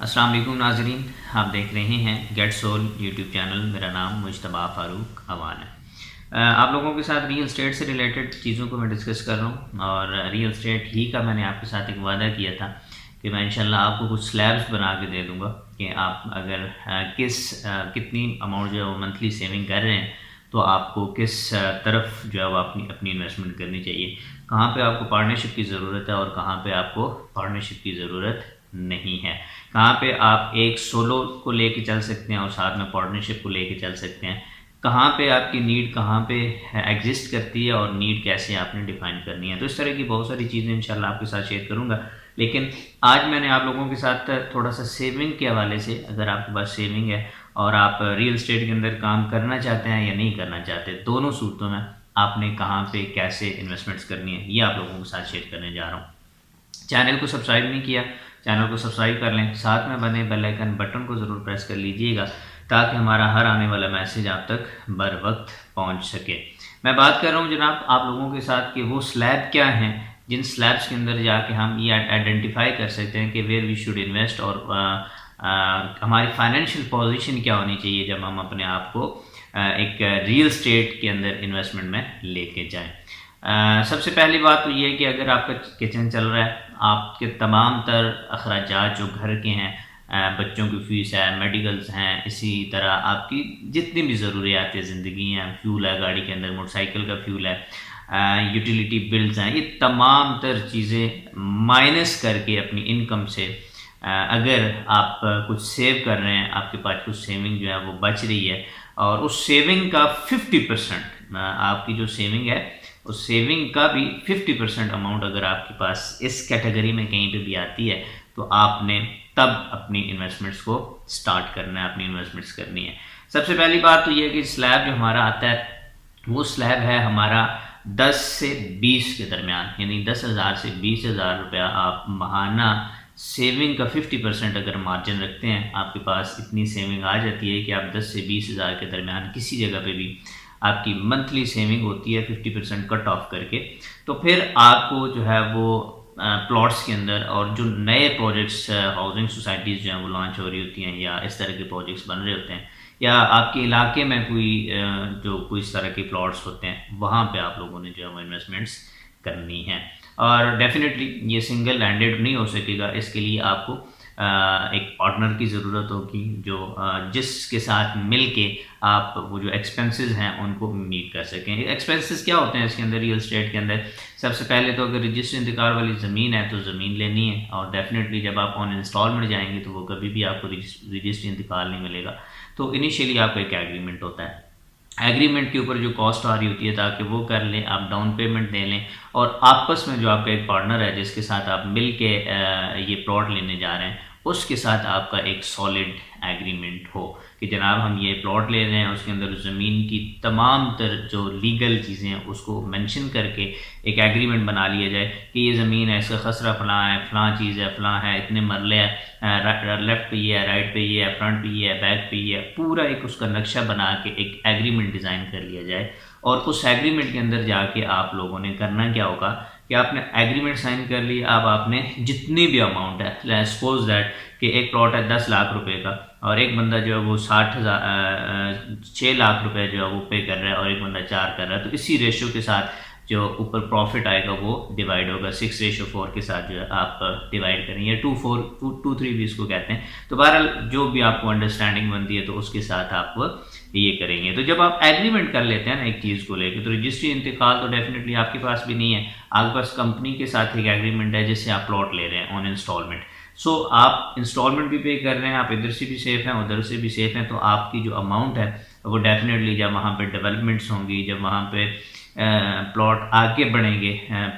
अस्सलाम वालेकुम नाज़रीन, आप देख रहे हैं गेट सोल यूट्यूब चैनल। मेरा नाम मुजतबा फ़ारूक अवान है। आप लोगों के साथ रियल एस्टेट से रिलेटेड चीज़ों को मैं डिस्कस कर रहा हूँ और रियल एस्टेट ही का मैंने आपके साथ एक वादा किया था कि मैं इंशाल्लाह आपको कुछ स्लैब्स बना के दे दूँगा कि आप अगर कितनी अमाउंट जो है वो मंथली सेविंग कर रहे हैं तो आपको किस तरफ जो है वो अपनी अपनी इन्वेस्टमेंट करनी चाहिए, कहाँ पे आपको पार्टनरशिप की ज़रूरत है और कहाँ पे आपको पार्टनरशिप की ज़रूरत नहीं है, कहाँ पे आप एक सोलो को लेके चल सकते हैं और साथ में पार्टनरशिप को लेके चल सकते हैं, कहाँ पे आपकी नीड कहाँ पे एग्जिस्ट करती है और नीड कैसे आपने डिफाइन करनी है। तो इस तरह की बहुत सारी चीज़ें इंशाल्लाह आपके साथ शेयर करूँगा। लेकिन आज मैंने आप लोगों के साथ थोड़ा सा सेविंग के हवाले से, अगर आपके पास सेविंग है और आप रियल एस्टेट के अंदर काम करना चाहते हैं या नहीं करना चाहते, दोनों सूरतों में आपने कहाँ पे कैसे इन्वेस्टमेंट्स करनी है, ये आप लोगों के साथ शेयर करने जा रहा हूँ। चैनल को सब्सक्राइब नहीं किया, चैनल को सब्सक्राइब कर लें, साथ में बने बेल आइकन बटन को ज़रूर प्रेस कर लीजिएगा ताकि हमारा हर आने वाला मैसेज आप तक बर वक्त पहुँच सके। मैं बात कर रहा हूँ जनाब आप लोगों के साथ कि वो स्लैब क्या हैं जिन स्लैब्स के अंदर जाके हम ये आइडेंटिफाई कर सकते हैं कि वेयर वी शुड इन्वेस्ट और हमारी फाइनेंशियल पोजीशन क्या होनी चाहिए जब हम अपने आप को एक रियल स्टेट के अंदर इन्वेस्टमेंट में लेके जाएं। सबसे पहली बात तो ये है कि अगर आपका किचन चल रहा है, आपके तमाम तर अखराजात जो घर के हैं, बच्चों की फ़ीस है, मेडिकल्स हैं, इसी तरह आपकी जितनी भी ज़रूरियात ज़िंदगी हैं, फ्यूल है गाड़ी के अंदर, मोटरसाइकिल का फ्यूल है, यूटिलिटी बिल्स हैं, ये तमाम तर चीज़ें माइनस करके अपनी इनकम से अगर आप कुछ सेव कर रहे हैं, आपके पास कुछ सेविंग जो है वो बच रही है और उस सेविंग का 50% आपकी जो सेविंग है उस सेविंग का भी 50% अमाउंट अगर आपके पास इस कैटेगरी में कहीं पे भी आती है तो आपने तब अपनी इन्वेस्टमेंट्स को स्टार्ट करना है, अपनी इन्वेस्टमेंट्स करनी है। सबसे पहली बात तो ये है कि स्लैब जो हमारा आता है वो स्लैब है हमारा 10 से 20 के दरमियान, यानी 10,000 से 20,000 रुपया आप महाना सेविंग का 50% अगर मार्जिन रखते हैं, आपके पास इतनी सेविंग आ जाती है कि आप 10 से 20,000 के दरमियान किसी जगह पे भी आपकी मंथली सेविंग होती है 50% कट ऑफ करके, तो फिर आपको जो है वो प्लॉट्स के अंदर और जो नए प्रोजेक्ट्स हाउसिंग सोसाइटीज़ जो हैं वो लॉन्च हो रही होती हैं या इस तरह के प्रोजेक्ट्स बन रहे होते हैं या आपके इलाके में कोई इस तरह के प्लॉट्स होते हैं, वहाँ पे आप लोगों ने जो है वो इन्वेस्टमेंट्स करनी है। और डेफिनेटली ये सिंगल लैंडेड नहीं हो सकेगा, इसके लिए आपको एक पार्टनर की ज़रूरत होगी जो जिसके साथ मिल के आप वो जो एक्सपेंसेस हैं उनको मीट कर सकें। एक्सपेंसेस क्या होते हैं इसके अंदर रियल एस्टेट के अंदर? सबसे पहले तो अगर रजिस्टर इंतकाल वाली ज़मीन है तो ज़मीन लेनी है और डेफिनेटली जब आप ऑन इंस्टॉलमेंट जाएंगे तो वो कभी भी आपको रजिस्टर इंतकाल नहीं मिलेगा। तो इनिशियली आपका एक एग्रीमेंट होता है, एग्रीमेंट के ऊपर जो कॉस्ट आ रही होती है ताकि वो कर लें, आप डाउन पेमेंट दे लें और आपस में जो आपका एक पार्टनर है जिसके साथ आप मिल के ये प्लॉट लेने जा रहे हैं उसके साथ आपका एक सॉलिड एग्रीमेंट हो कि जनाब हम ये प्लॉट ले रहे हैं, उसके अंदर ज़मीन की तमाम तर जो लीगल चीज़ें हैं उसको मेंशन करके एक एग्रीमेंट बना लिया जाए कि ये ज़मीन है, इसका खसरा फ़लाँ है, फ़लाँ चीज़ है, फ़लाँ है, इतने मरले है, लेफ़्ट पे ये है, राइट पे ये है, फ्रंट पे ये है, बैक पे ये है, पूरा एक उसका नक्शा बना के एक एग्रीमेंट डिज़ाइन कर लिया जाए। और उस एग्रीमेंट के अंदर जाके आप लोगों ने करना क्या होगा कि आपने एग्रीमेंट साइन कर लिया, अब आपने जितनी भी अमाउंट है, सपोज दैट कि एक प्लॉट है 10 लाख रुपए का और एक बंदा जो है वो 6 लाख रुपए जो है वो पे कर रहा है और एक बंदा 4 कर रहा है, तो इसी रेशो के साथ जो ऊपर प्रॉफिट आएगा वो डिवाइड होगा 6:4 के साथ जो है आप डिवाइड करेंगे, 2:3 भी इसको कहते हैं। तो बहरहाल जो भी आपको अंडरस्टैंडिंग बनती है तो उसके साथ आप ये करेंगे। तो जब आप एग्रीमेंट कर लेते हैं ना एक चीज़ को लेकर, तो रजिस्ट्री इंतकाल तो डेफिनेटली आपके पास भी नहीं है, आपके पास कंपनी के साथ एक एग्रीमेंट है जिससे आप प्लॉट ले रहे हैं ऑन इंस्टॉलमेंट। सो आप इंस्टॉलमेंट भी पे कर रहे हैं, आप इधर से भी सेफ हैं उधर से भी सेफ हैं, तो आपकी जो अमाउंट है वो डेफिनेटली जब वहाँ पे डेवलपमेंट्स होंगी, जब वहाँ पे प्लॉट आगे बढ़ेंगे,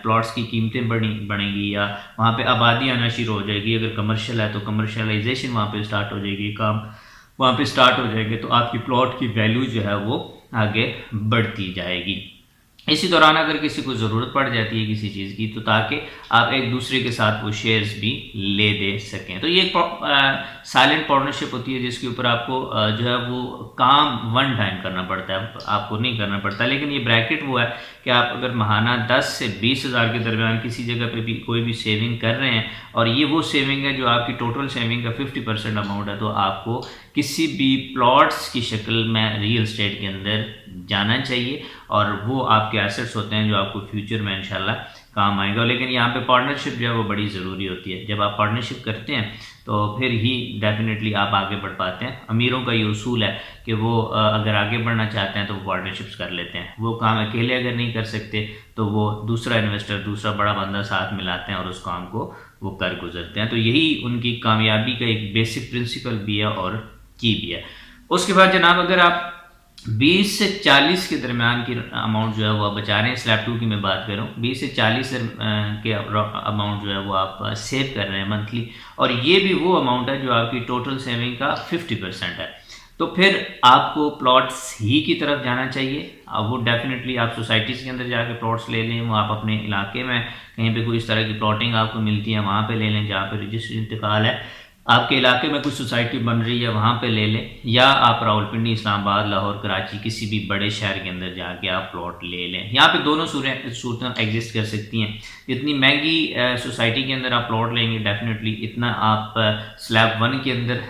प्लॉट्स की कीमतें बढ़ेंगी या वहाँ पे आबादी आना शुरू हो जाएगी, अगर कमर्शियल है तो कमर्शलाइजेशन वहाँ पे स्टार्ट हो जाएगी, काम वहाँ पे स्टार्ट हो जाएंगे, तो आपकी प्लॉट की वैल्यू जो है वो आगे बढ़ती जाएगी। इसी दौरान अगर किसी को ज़रूरत पड़ जाती है किसी चीज़ की, तो ताकि आप एक दूसरे के साथ वो शेयर्स भी ले दे सकें। तो ये एक साइलेंट पार्टनरशिप होती है जिसके ऊपर आपको जो है वो काम वन टाइम करना पड़ता है, आपको नहीं करना पड़ता। लेकिन ये ब्रैकेट वो है कि आप अगर माहाना 10 से 20 हज़ार के दरमियान किसी जगह पे भी कोई भी सेविंग कर रहे हैं, और ये वो सेविंग है जो आपकी टोटल सेविंग का 50% अमाउंट है, तो आपको किसी भी प्लॉट्स की शक्ल में रियल एस्टेट के अंदर जाना चाहिए, और वो आपके एसेट्स होते हैं जो आपको फ्यूचर में इंशाल्लाह काम आएगा। लेकिन यहाँ पे पार्टनरशिप जो है वो बड़ी ज़रूरी होती है। जब आप पार्टनरशिप करते हैं तो फिर ही डेफिनेटली आप आगे बढ़ पाते हैं। अमीरों का ये उसूल है कि वो अगर आगे बढ़ना चाहते हैं तो वो पार्टनरशिप्स कर लेते हैं। वो काम अकेले अगर नहीं कर सकते तो वो दूसरा इन्वेस्टर, दूसरा बड़ा बंदा साथ मिलाते हैं और उस काम को वो कर गुजरते हैं। तो यही उनकी कामयाबी का एक बेसिक प्रिंसिपल भी है और की भी है। उसके बाद जनाब, अगर आप 20 से 40 के दरमियान की अमाउंट जो है वो आप बचा रहे हैं, स्लैब 2 की मैं बात कर रहा हूँ, 20 से 40 के अमाउंट जो है वो आप सेव कर रहे हैं मंथली, और ये भी वो अमाउंट है जो आपकी टोटल सेविंग का 50% है, तो फिर आपको प्लॉट्स ही की तरफ जाना चाहिए। अब वो डेफिनेटली आप सोसाइटीज़ के अंदर जाके प्लॉट्स ले लें, वो आप अपने इलाके में कहीं पे कोई इस तरह की प्लॉटिंग आपको मिलती है वहाँ पे ले लें, जहाँ पे रजिस्ट्री इंतकाल है, आपके इलाके में कुछ सोसाइटी बन रही है वहाँ पे ले लें, या आप रावलपिंडी, इस्लामाबाद, लाहौर, कराची किसी भी बड़े शहर के अंदर जाके आप प्लॉट ले लें। यहाँ पे दोनों सूरतें एग्जिस्ट कर सकती हैं। जितनी महंगी सोसाइटी के अंदर आप प्लॉट लेंगे डेफिनेटली इतना आप स्लैब 1 के अंदर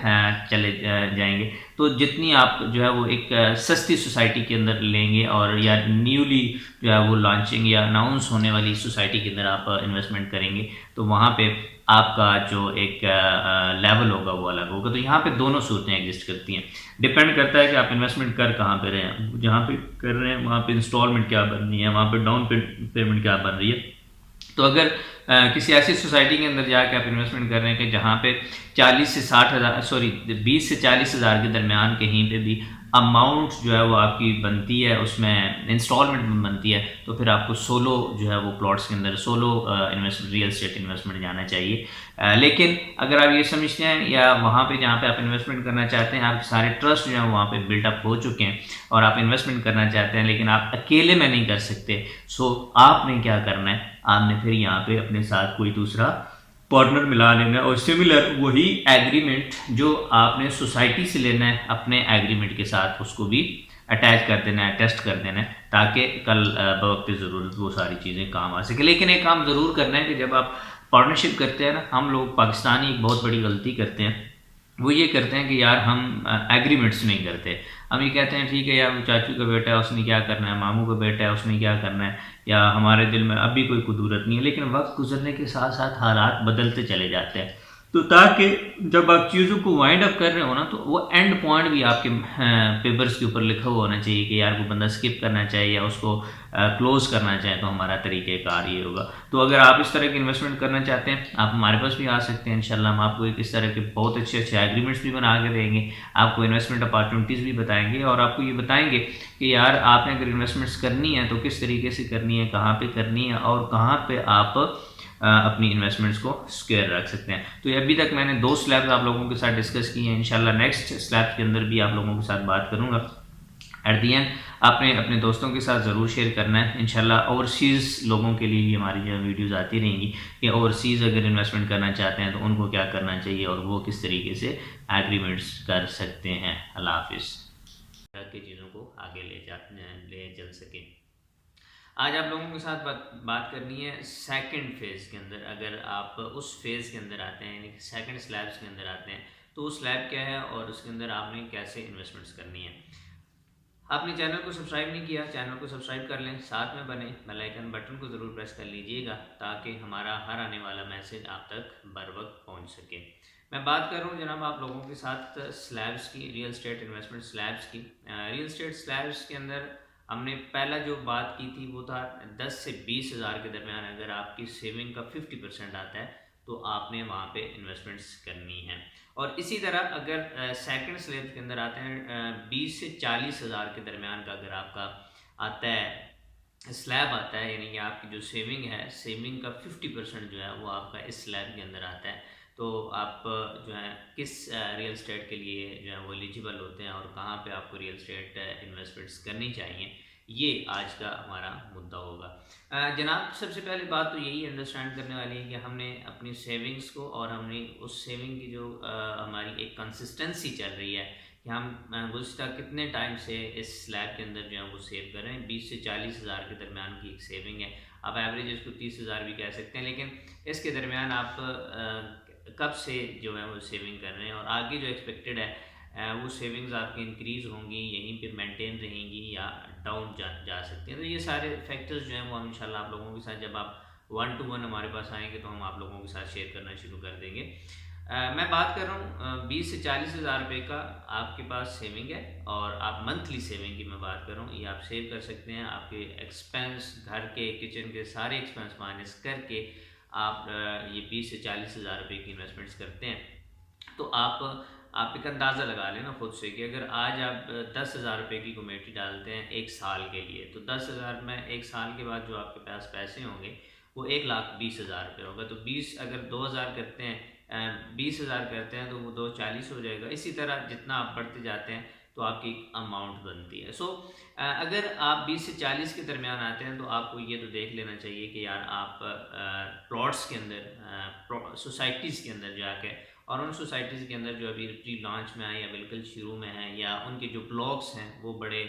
चले जाएंगे। तो जितनी आप जो है वो एक सस्ती सोसाइटी के अंदर लेंगे, और या न्यूली जो है वो लॉन्चिंग या अनाउंस होने वाली सोसाइटी के अंदर आप इन्वेस्टमेंट करेंगे, तो वहाँ पे आपका जो एक लेवल होगा वो अलग होगा। तो यहाँ पे दोनों सूरतें एग्जिस्ट करती हैं। डिपेंड करता है कि आप इन्वेस्टमेंट कर कहाँ पे रहे हैं। जहाँ पे कर रहे हैं वहाँ पे इंस्टॉलमेंट क्या बन रही है, वहाँ पे डाउन पेमेंट क्या बन रही है। तो अगर किसी ऐसी सोसाइटी के अंदर जाके आप इन्वेस्टमेंट कर रहे हैं कि जहाँ पे 40 से 60 हज़ार, सॉरी 20 से 40 हज़ार के दरमियान कहीं पे भी अमाउंट जो है वो आपकी बनती है, उसमें इंस्टॉलमेंट में बनती है, तो फिर आपको सोलो जो है वो प्लॉट्स के अंदर solo investment, real estate investment जाना चाहिए। लेकिन अगर आप ये समझते हैं, या वहाँ पे जहाँ पे आप इन्वेस्टमेंट करना चाहते हैं, आप सारे ट्रस्ट जो है वहाँ पे बिल्टअप हो चुके हैं और आप इन्वेस्टमेंट करना चाहते हैं, लेकिन आप अकेले में नहीं कर सकते, सो आपने क्या करना है, आपने फिर यहाँ पे अपने साथ कोई दूसरा पार्टनर मिला लेना है, और सिमिलर वही एग्रीमेंट जो आपने सोसाइटी से लेना है अपने एग्रीमेंट के साथ उसको भी अटैच कर देना है, टेस्ट कर देना है, ताकि कल बवक्त ज़रूरत वो सारी चीज़ें काम आ सके। लेकिन एक काम ज़रूर करना है कि जब आप पार्टनरशिप करते हैं ना, हम लोग पाकिस्तानी एक बहुत बड़ी गलती करते हैं, वो ये करते हैं कि यार हम एग्रीमेंट्स नहीं करते। हम ये कहते हैं ठीक है यार, चाचू का बेटा है उसने क्या करना है, मामू का बेटा है उसने क्या करना है, या हमारे दिल में अभी कोई कुदूरत नहीं है। लेकिन वक्त गुजरने के साथ साथ हालात बदलते चले जाते हैं, तो ताकि जब आप चीज़ों को वाइंड अप कर रहे हो ना, तो वो एंड पॉइंट भी आपके पेपर्स के ऊपर लिखा हुआ होना चाहिए कि यार वो बंदा स्किप करना चाहिए या उसको क्लोज करना चाहे तो हमारा तरीक़ेकार ये होगा। तो अगर आप इस तरह की इन्वेस्टमेंट करना चाहते हैं, आप हमारे पास भी आ सकते हैं। इंशाल्लाह हम आपको एक इस तरह के बहुत अच्छे अच्छे एग्रीमेंट्स भी बना के देंगे, आपको इन्वेस्टमेंट अपॉर्चुनिटीज़ भी बताएंगे, और आपको ये बताएंगे कि यार आपने अगर इन्वेस्टमेंट्स करनी है तो किस तरीके से करनी है, कहाँ पर करनी है, और कहाँ पर आप अपनी इन्वेस्टमेंट्स को सिक्योर रख सकते हैं। तो ये अभी तक मैंने 2 स्लैब्स आप लोगों के साथ डिस्कस की हैं। इंशाल्लाह नेक्स्ट स्लैब के अंदर भी आप लोगों के साथ बात करूंगा। एट दी एंड आपने अपने दोस्तों के साथ ज़रूर शेयर करना है। इंशाल्लाह ओवरसीज़ लोगों के लिए भी हमारी जो वीडियोज़ आती रहेंगी कि ओवरसीज़ अगर इन्वेस्टमेंट करना चाहते हैं तो उनको क्या करना चाहिए और वो किस तरीके से एग्रीमेंट्स कर सकते हैं। अल्लाह हाफिज़। की चीज़ों को आगे ले चल सकें। आज आप लोगों के साथ बात करनी है सेकंड फेज़ के अंदर। अगर आप उस फेज़ के अंदर आते हैं, यानी कि सेकंड स्लैब्स के अंदर आते हैं, तो वो स्लैब क्या है और उसके अंदर आपने कैसे इन्वेस्टमेंट्स करनी है। आपने चैनल को सब्सक्राइब नहीं किया, चैनल को सब्सक्राइब कर लें, साथ में बने बेल आइकन बटन को ज़रूर प्रेस कर लीजिएगा ताकि हमारा हर आने वाला मैसेज आप तक बर वक्त पहुँच सके। मैं बात कर रहा हूँ जनाब आप लोगों के साथ स्लैब्स की, रियल एस्टेट इन्वेस्टमेंट स्लैब्स की। रियल एस्टेट स्लैब्स के अंदर हमने पहला जो बात की थी वो था 10 से 20 हज़ार के दरमियान अगर आपकी सेविंग का 50% आता है तो आपने वहाँ पे इन्वेस्टमेंट्स करनी है। और इसी तरह अगर सेकंड स्लैब के अंदर आते हैं 20 से 40 हज़ार के दरमियान का अगर आपका आता है स्लैब आता है, यानी कि आपकी जो सेविंग है, सेविंग का 50% जो है वो आपका इस स्लैब के अंदर आता है, तो आप जो है किस रियल एस्टेट के लिए जो है वो एलिजिबल होते हैं और कहाँ पे आपको रियल एस्टेट इन्वेस्टमेंट्स करनी चाहिए, ये आज का हमारा मुद्दा होगा। जनाब, सबसे पहले बात तो यही अंडरस्टैंड करने वाली है कि हमने अपनी सेविंग्स को और हमने उस सेविंग की जो हमारी एक कंसिस्टेंसी चल रही है कि हम गुज़िश्ता कितने टाइम से इस स्लैब के अंदर जो है वो सेव कर रहे हैं। 20 से 40 हज़ार के दरमियान की एक सेविंग है। आप एवरेज इसको 30 हज़ार भी कह सकते हैं, लेकिन इसके दरमियान आप कब से जो है वो सेविंग कर रहे हैं और आगे जो एक्सपेक्टेड है वो सेविंग्स आपकी इंक्रीज़ होंगी, यहीं पे मेंटेन रहेंगी या डाउन जा सकती हैं। तो ये सारे फैक्टर्स जो हैं वो हम इंशाल्लाह आप लोगों के साथ जब आप 1 to 1 हमारे पास आएंगे तो हम आप लोगों के साथ शेयर करना शुरू कर देंगे। मैं बात कर रहा हूँ 20 से 40 हज़ार रुपये का आपके पास सेविंग है और आप मंथली सेविंग की मैं बात कर रहा हूँ, ये आप सेव कर सकते हैं। आपके एक्सपेंस, घर के किचन के सारे एक्सपेंस माइनस करके आप ये 20 से 40 हज़ार रुपये की इन्वेस्टमेंट्स करते हैं तो आप एक अंदाज़ा लगा लें ना खुद से कि अगर आज आप 10 हज़ार रुपये की कमेटी डालते हैं एक साल के लिए, तो 10 हज़ार में एक साल के बाद जो आपके पास पैसे होंगे वो 1,20,000 रुपये होगा। तो 20 अगर 2,000 करते हैं 20 हज़ार करते हैं तो वो 2,40 हो जाएगा। इसी तरह जितना आप बढ़ते जाते हैं तो आपकी अमाउंट बनती है। सो अगर आप 20 से 40 के दरमियान आते हैं तो आपको ये तो देख लेना चाहिए कि यार आप प्लॉट्स के अंदर सोसाइटीज़ के अंदर जाके और उन सोसाइटीज़ के अंदर जो अभी प्री लॉन्च में है या बिल्कुल शुरू में है या उनके जो ब्लॉक्स हैं वो बड़े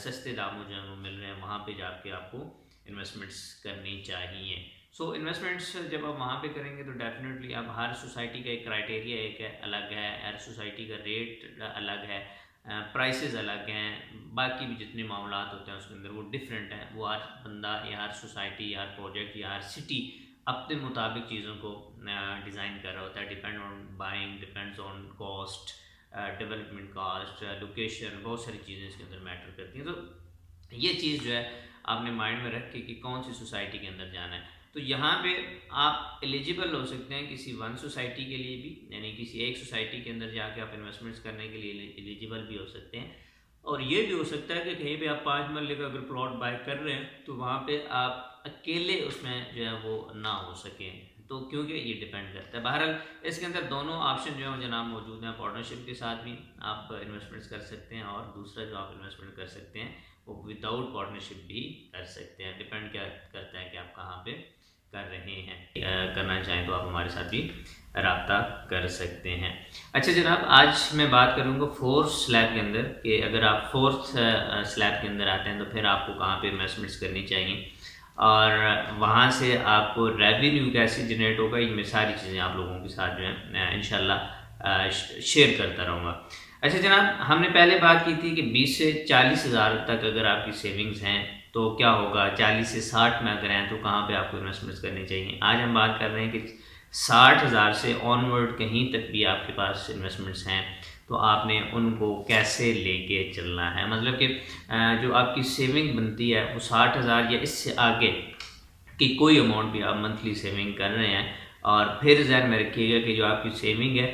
सस्ते दामों जो हैं वो मिल रहे हैं, वहाँ पे जाके आपको इन्वेस्टमेंट्स करनी चाहिए। सो इन्वेस्टमेंट्स जब आप वहाँ पे करेंगे तो डेफिनेटली अब हर सोसाइटी का एक क्राइटेरिया एक है, अलग है, हर सोसाइटी का रेट अलग है, प्राइसेस अलग हैं, बाकी भी जितने मामलात होते हैं उसके अंदर वो डिफरेंट हैं। वो हर बंदा या हर सोसाइटी या हर प्रोजेक्ट या हर सिटी अपने मुताबिक चीज़ों को डिज़ाइन कर रहा होता है। Depend on buying, depends on cost, development cost, location, बहुत सारी चीज़ें इसके अंदर मैटर करती हैं। तो ये चीज़ जो है आपने माइंड में रख के कि कौन सी सोसाइटी के अंदर जाना है। तो यहाँ पे आप एलिजिबल हो सकते हैं किसी वन सोसाइटी के लिए भी, यानी किसी एक सोसाइटी के अंदर जाके आप इन्वेस्टमेंट्स करने के लिए एलिजिबल भी हो सकते हैं। और ये भी हो सकता है कि कहीं पे आप 5 मरले का अगर प्लॉट बाय कर रहे हैं तो वहाँ पे आप अकेले उसमें जो है वो ना हो सकें, तो क्योंकि ये डिपेंड करता है। बहरहाल इसके अंदर दोनों ऑप्शन जो है जनाब मौजूद हैं। पार्टनरशिप के साथ भी आप इन्वेस्टमेंट्स कर सकते हैं और दूसरा जो आप इन्वेस्टमेंट कर सकते हैं वो विदाउट पार्टनरशिप भी कर सकते हैं। डिपेंड क्या करता है कि आप कहाँ पे कर रहे हैं। करना चाहें तो आप हमारे साथ भी रब्ता कर सकते हैं। अच्छा जनाब, आज मैं बात करूँगा 4th स्लैब के अंदर कि अगर आप 4th स्लैब के अंदर आते हैं तो फिर आपको कहाँ पे इन्वेस्टमेंट्स करनी चाहिए और वहाँ से आपको रेवेन्यू कैसे जनरेट होगा। ये मैं सारी चीज़ें आप लोगों के साथ जो है इंशाल्लाह शेयर करता रहूँगा। अच्छा जनाब, हमने पहले बात की थी कि 20 से 40 हज़ार तक अगर आपकी सेविंग्स हैं तो क्या होगा, 40 से 60 में अगर हैं तो कहाँ पे आपको इन्वेस्टमेंट्स करनी चाहिए। आज हम बात कर रहे हैं कि 60 हज़ार से ऑनवर्ड कहीं तक भी आपके पास इन्वेस्टमेंट्स हैं तो आपने उनको कैसे लेके चलना है। मतलब कि जो आपकी सेविंग बनती है वो 60 हज़ार या इससे आगे की कोई अमाउंट भी आप मंथली सेविंग कर रहे हैं और फिर ज़हन में रखिएगा कि जो आपकी सेविंग है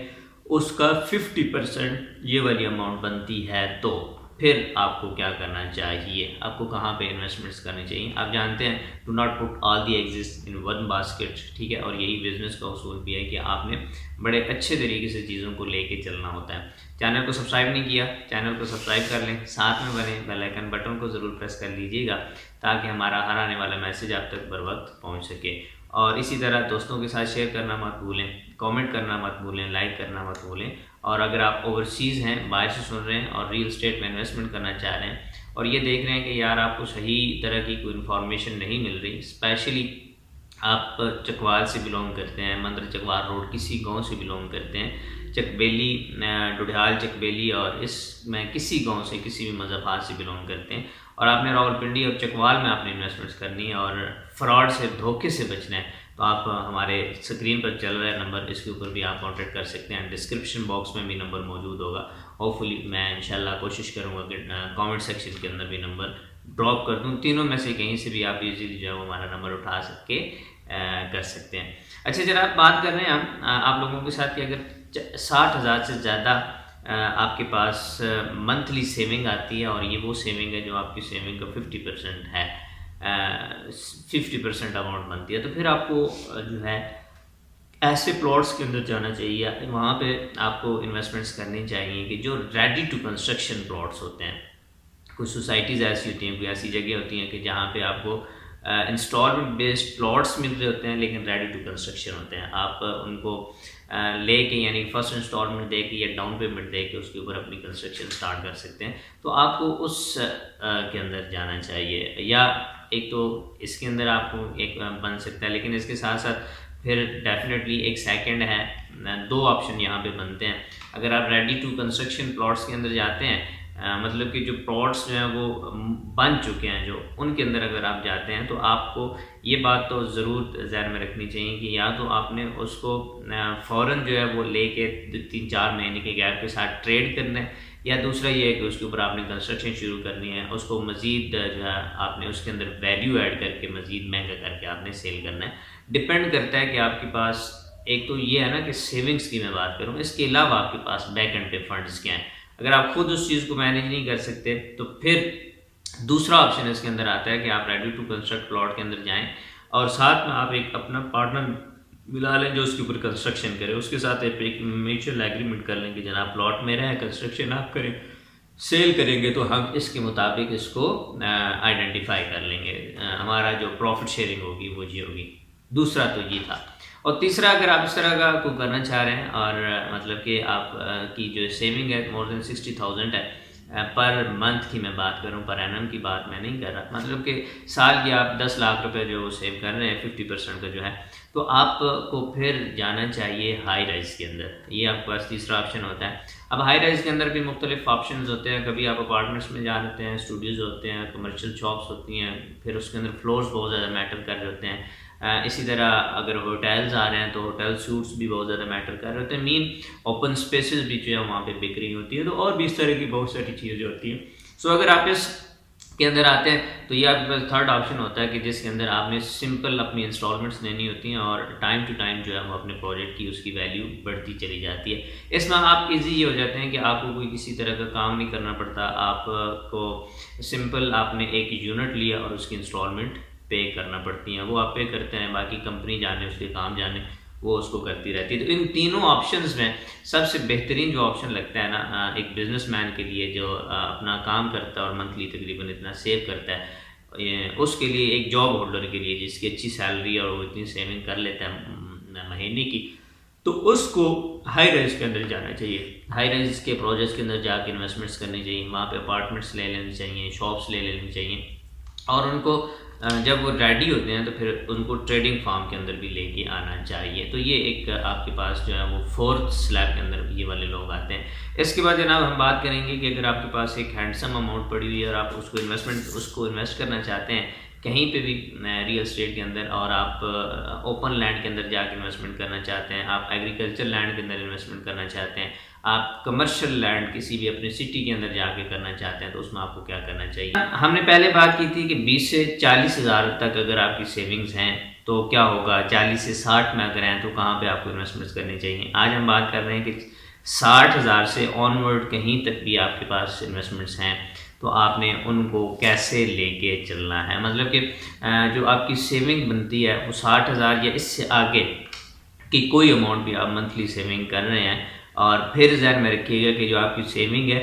उसका 50% ये वाली अमाउंट बनती है तो फिर आपको क्या करना चाहिए, आपको कहाँ पे इन्वेस्टमेंट्स करनी चाहिए। आप जानते हैं do not put all the eggs in one basket, ठीक है। और यही बिज़नेस का उसूल भी है कि आपने बड़े अच्छे तरीके से चीज़ों को लेके चलना होता है। चैनल को सब्सक्राइब नहीं किया, चैनल को सब्सक्राइब कर लें, साथ में बने बेल आइकन बटन को ज़रूर प्रेस कर लीजिएगा ताकि हमारा हर आने वाला मैसेज आप तक बर वक्त पहुँच सके। और इसी तरह दोस्तों के साथ शेयर करना मत भूलें, कमेंट करना मत भूलें, लाइक करना मत भूलें। और अगर आप ओवरसीज़ हैं, बाहर से सुन रहे हैं और रियल एस्टेट में इन्वेस्टमेंट करना चाह रहे हैं और ये देख रहे हैं कि यार आपको सही तरह की कोई इन्फॉर्मेशन नहीं मिल रही, स्पेशली आप चकवाल से बिलोंग करते हैं, मंदर चकवाल रोड किसी गांव से बिलोंग करते हैं, चकबेली, डुडियाल चकबेली और इसमें किसी गांव से किसी भी मज़हबात से बिलोंग करते हैं और आपने रावलपिंडी और चकवाल में आपने इन्वेस्टमेंट्स करनी है और फ्रॉड से, धोखे से बचना है तो आप हमारे स्क्रीन पर चल रहा है नंबर, इसके ऊपर भी आप कांटेक्ट कर सकते हैं। डिस्क्रिप्शन बॉक्स में भी नंबर मौजूद होगा। होपफुली मैं इंशाल्लाह कोशिश करूँगा कि कमेंट सेक्शन के अंदर भी नंबर ड्रॉप कर दूँ। तीनों में से कहीं से भी आप इजीली जो है हमारा नंबर उठा सके कर सकते हैं। अच्छा जरा बात कर रहे हैं हम आप लोगों के साथ कि अगर 60 हज़ार से ज़्यादा आपके पास मंथली सेविंग आती है और ये वो सेविंग है जो आपकी सेविंग का 50% है, 50% अमाउंट बनती है, तो फिर आपको जो है ऐसे प्लॉट्स के अंदर जाना चाहिए, वहाँ पे आपको इन्वेस्टमेंट्स करनी चाहिए कि जो रेडी टू कंस्ट्रक्शन प्लॉट्स होते हैं। कुछ सोसाइटीज़ ऐसी होती हैं, कोई ऐसी जगह होती हैं कि जहाँ पे आपको इंस्टॉलमेंट बेस्ड प्लॉट्स मिल रहे होते हैं लेकिन रेडी टू कंस्ट्रक्शन होते हैं। आप उनको ले के यानी फर्स्ट इंस्टॉलमेंट दे के या डाउन पेमेंट दे के उसके ऊपर अपनी कंस्ट्रक्शन स्टार्ट कर सकते हैं। तो आपको उस के अंदर जाना चाहिए, या एक तो इसके अंदर आपको एक बन सकता है, लेकिन इसके साथ साथ फिर डेफिनेटली एक सेकंड है, दो ऑप्शन यहाँ पे बनते हैं। अगर आप रेडी टू कंस्ट्रक्शन प्लॉट्स के अंदर जाते हैं, मतलब कि जो प्लॉट्स जो हैं वो बन चुके हैं, जो उनके अंदर अगर आप जाते हैं तो आपको ये बात तो ज़रूर ज़हन में रखनी चाहिए कि या तो आपने उसको फ़ौरन जो है वो लेके 3-4 महीने के गैप के साथ ट्रेड करना है, या दूसरा ये है कि उसके ऊपर आपने कंस्ट्रक्शन शुरू करनी है, उसको मज़ीद जो है आपने उसके अंदर वैल्यू ऐड करके मज़ीद महंगा करके आपने सेल करना है। डिपेंड करता है कि आपके पास, एक तो ये है ना कि सेविंग्स की मैं बात करूँ, इसके अलावा आपके पास बैक एंड पे फंड्स क्या हैं। अगर आप खुद उस चीज़ को मैनेज नहीं कर सकते तो फिर दूसरा ऑप्शन इसके अंदर आता है कि आप रेडी टू कंस्ट्रक्ट प्लॉट के अंदर जाएं और साथ में आप एक अपना पार्टनर मिला लें जो उसके ऊपर कंस्ट्रक्शन करे, उसके साथ एक म्यूचुअल एग्रीमेंट कर लें कि जनाब प्लॉट मेरा है, कंस्ट्रक्शन आप करें, सेल करेंगे तो हम इसके मुताबिक इसको आइडेंटिफाई कर लेंगे, हमारा जो प्रॉफिट शेयरिंग होगी वो ये होगी। दूसरा तो ये था। और तीसरा, अगर आप इस तरह का को करना चाह रहे हैं और मतलब कि आप की जो सेविंग है मोर देन 60,000 है, पर मंथ की मैं बात करूं, पर एनम की बात मैं नहीं कर रहा, मतलब कि साल की आप 10 लाख रुपए जो सेव कर रहे हैं 50% का जो है, तो आपको फिर जाना चाहिए हाई राइज के अंदर। ये आपके पास तीसरा ऑप्शन होता है। अब हाई राइज के अंदर भी मुख्तलिफ ऑप्शन होते हैं, कभी आप अपार्टमेंट्स में जा रहे हैं, स्टूडियोज़ होते हैं, कमर्शियल शॉप्स होती हैं, फिर उसके अंदर फ्लोर्स बहुत ज़्यादा मैटर कर रहे होते हैं। इसी तरह अगर होटल्स आ रहे हैं तो होटल सूट्स भी बहुत ज़्यादा मैटर कर रहे होते हैं, मीन ओपन स्पेसेस भी जो है वहाँ पे बिक रही होती है, तो और भी इस तरह की बहुत सारी चीज़ें होती हैं। सो अगर आप इस के अंदर आते हैं तो ये आपके पास थर्ड ऑप्शन होता है कि जिसके अंदर आपने सिंपल अपनी इंस्टॉलमेंट्स देनी होती हैं और टाइम टू टाइम जो है वो अपने प्रोजेक्ट की उसकी वैल्यू बढ़ती चली जाती है। इसमें आप इजी ये हो जाते हैं कि आपको कोई किसी तरह का काम नहीं करना पड़ता, आपको सिंपल आपने एक यूनिट लिया और उसकी इंस्टॉलमेंट पे करना पड़ती हैं, वो आप पे करते हैं, बाकी कंपनी जाने उसके काम जाने वो उसको करती रहती है। तो इन तीनों ऑप्शंस में सबसे बेहतरीन जो ऑप्शन लगता है ना एक बिजनेसमैन के लिए जो अपना काम करता है और मंथली तकरीबन इतना सेव करता है, उसके लिए, एक जॉब होल्डर के लिए जिसकी अच्छी सैलरी और वो इतनी सेविंग कर लेता है महीने की, तो उसको हाई राइज के अंदर जाना चाहिए। हाई राइज के प्रोजेक्ट्स के अंदर जाके इन्वेस्टमेंट्स करनी चाहिए, वहाँ पे अपार्टमेंट्स ले लेनी चाहिए, शॉप्स ले लेनी चाहिए, और उनको जब वो रेडी होते हैं तो फिर उनको ट्रेडिंग फार्म के अंदर भी लेके आना चाहिए। तो ये एक आपके पास जो है वो फोर्थ स्लैब के अंदर ये वाले लोग आते हैं। इसके बाद जनाब हम बात करेंगे कि अगर आपके पास एक हैंडसम अमाउंट पड़ी हुई है और आप उसको इन्वेस्ट करना चाहते हैं कहीं पे भी रियल एस्टेट के अंदर, और आप ओपन लैंड के अंदर जाके इन्वेस्टमेंट करना चाहते हैं, आप एग्रीकल्चर लैंड के अंदर इन्वेस्टमेंट करना चाहते हैं, आप कमर्शियल लैंड किसी भी अपनी सिटी के अंदर जाके करना चाहते हैं, तो उसमें आपको क्या करना चाहिए। हमने पहले बात की थी कि 20 से 40 हज़ार तक अगर आपकी सेविंग्स हैं तो क्या होगा, 40 से 60 में अगर हैं तो कहाँ पे आपको इन्वेस्टमेंट्स करनी चाहिए। आज हम बात कर रहे हैं कि 60,000 से ऑनवर्ड कहीं तक भी आपके पास इन्वेस्टमेंट्स हैं तो आपने उनको कैसे लेके चलना है। मतलब कि जो आपकी सेविंग बनती है वो 60,000 या इससे आगे की कोई अमाउंट भी आप मंथली सेविंग कर रहे हैं, और फिर ध्यान में रखिएगा कि जो आपकी सेविंग है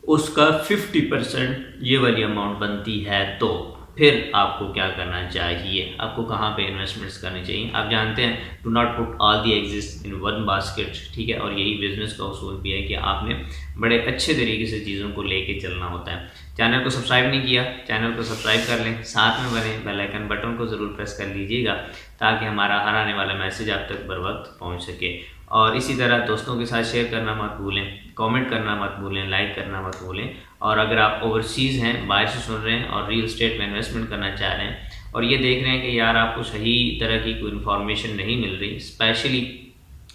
उसका 50% ये वाली अमाउंट बनती है, तो फिर आपको क्या करना चाहिए, आपको कहाँ पे इन्वेस्टमेंट्स करनी चाहिए। आप जानते हैं do not put all the eggs in one basket, ठीक है, और यही बिजनेस का उसूल भी है कि आपने बड़े अच्छे तरीके से चीज़ों को लेके चलना होता है। चैनल को सब्सक्राइब नहीं किया, चैनल को सब्सक्राइब कर लें, साथ में बने बेल आइकन बटन को ज़रूर प्रेस कर लीजिएगा ताकि हमारा हर आने वाला मैसेज आप तक बर वक्त पहुँच सके। और इसी तरह दोस्तों के साथ शेयर करना मत भूलें, कमेंट करना मत भूलें, लाइक करना मत भूलें। और अगर आप ओवरसीज़ हैं, बाहर से सुन रहे हैं और रियल एस्टेट में इन्वेस्टमेंट करना चाह रहे हैं और ये देख रहे हैं कि यार आपको सही तरह की कोई इन्फॉर्मेशन नहीं मिल रही, स्पेशली